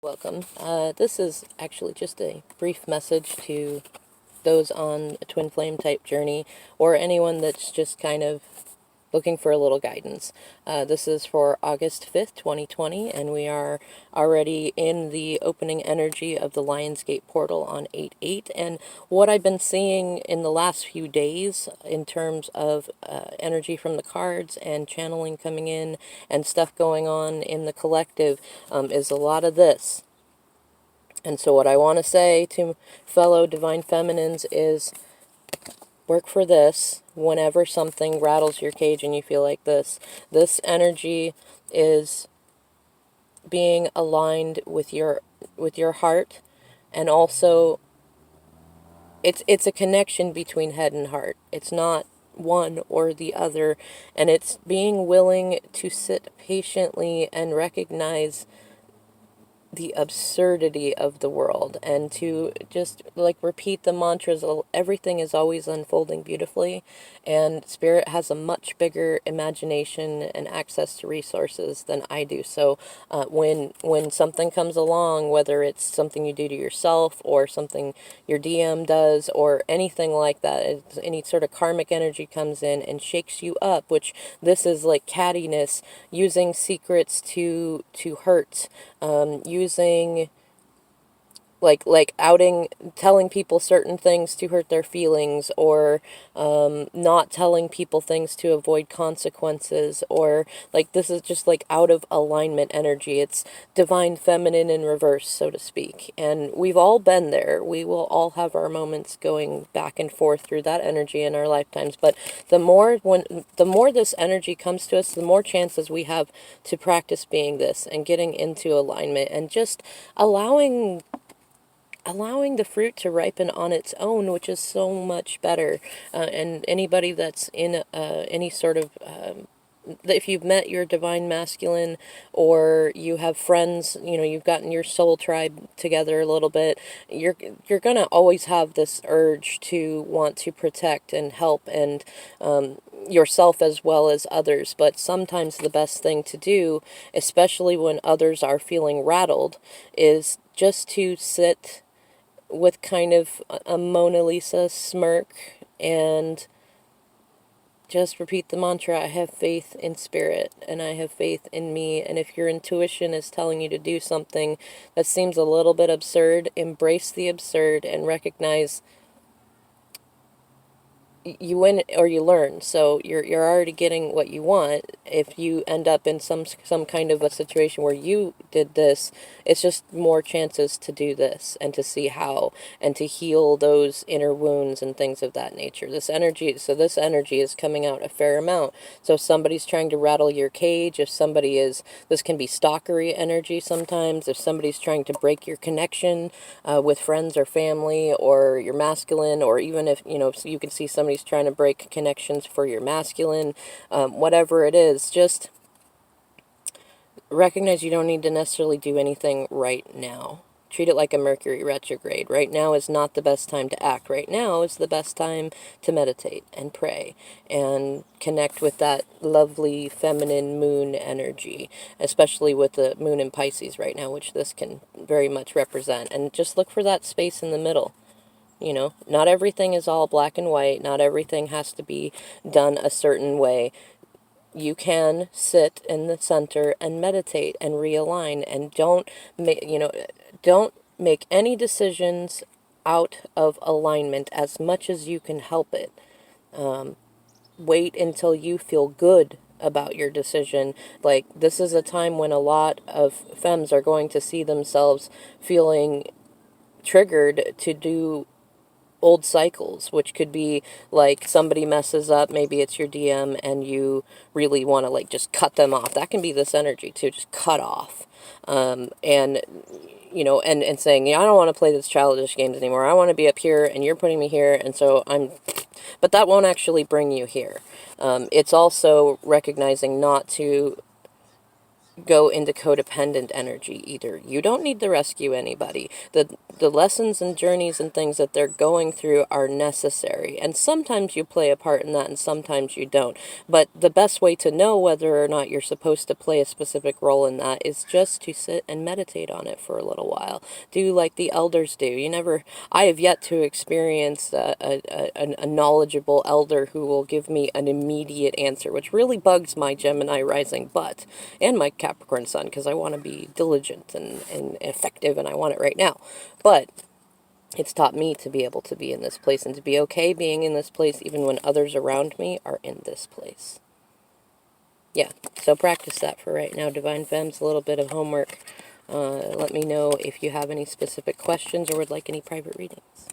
Welcome. This is actually just a brief message to those on a twin flame type journey, or anyone that's just kind of looking for a little guidance. This is for August 5th, 2020, and we are already in the opening energy of the Lionsgate portal on 8/8. And what I've been seeing in the last few days in terms of energy from the cards and channeling coming in and stuff going on in the collective is a lot of this. And so what I want to say to fellow divine feminines is work for this whenever something rattles your cage and you feel like this. This energy is being aligned with your heart, and also it's a connection between head and heart. It's not one or the other, and it's being willing to sit patiently and recognize the absurdity of the world, and to just like repeat the mantras. Everything is always unfolding beautifully, and spirit has a much bigger imagination and access to resources than I do. So when something comes along, whether it's something you do to yourself or something your DM does or anything like that, any sort of karmic energy comes in and shakes you up, which this is like cattiness, using secrets to hurt, using like outing, telling people certain things to hurt their feelings, or not telling people things to avoid consequences, or like this is just like out of alignment energy. It's divine feminine in reverse, so to speak. And we've all been there. We will all have our moments going back and forth through that energy in our lifetimes. But the more this energy comes to us, the more chances we have to practice being this and getting into alignment, and just allowing the fruit to ripen on its own, which is so much better. And anybody that's in any sort of if you've met your divine masculine, or you have friends, you've gotten your soul tribe together a little bit, you're gonna always have this urge to want to protect and help, and yourself as well as others. But sometimes the best thing to do, especially when others are feeling rattled, is just to sit with kind of a Mona Lisa smirk and just repeat the mantra: I have faith in spirit, and I have faith in me. And if your intuition is telling you to do something that seems a little bit absurd, embrace the absurd and recognize you win or you learn. So you're already getting what you want. If you end up in some kind of a situation where you did this, it's just more chances to do this and to see how, and to heal those inner wounds and things of that nature. This energy is coming out a fair amount. So if somebody's trying to rattle your cage, if somebody is, this can be stalkery energy sometimes. If somebody's trying to break your connection with friends or family, or your masculine, or even if so you can see somebody's trying to break connections for your masculine, whatever it is, just recognize you don't need to necessarily do anything right now. Treat it like a Mercury retrograde. Right now is not the best time to act. Right now is the best time to meditate and pray and connect with that lovely feminine moon energy, especially with the moon in Pisces right now, which this can very much represent. And just look for that space in the middle. Not everything is all black and white. Not everything has to be done a certain way. You can sit in the center and meditate and realign, and don't make any decisions out of alignment as much as you can help it. Wait until you feel good about your decision. Like, this is a time when a lot of femmes are going to see themselves feeling triggered to do old cycles, which could be like somebody messes up, maybe it's your DM, and you really want to like just cut them off. That can be this energy too, just cut off. And and saying, yeah, I don't want to play this childish games anymore. I want to be up here and you're putting me here, and so but that won't actually bring you here. It's also recognizing not to go into codependent energy either. You don't need to rescue anybody. The lessons and journeys and things that they're going through are necessary. And sometimes you play a part in that and sometimes you don't. But the best way to know whether or not you're supposed to play a specific role in that is just to sit and meditate on it for a little while. Do like the elders do. I have yet to experience a knowledgeable elder who will give me an immediate answer, which really bugs my Gemini rising butt and my Capricorn sun, because I want to be diligent and effective and I want it right now. But it's taught me to be able to be in this place and to be okay being in this place even when others around me are in this place. Yeah, so practice that for right now, Divine Femmes. A little bit of homework. Let me know if you have any specific questions or would like any private readings.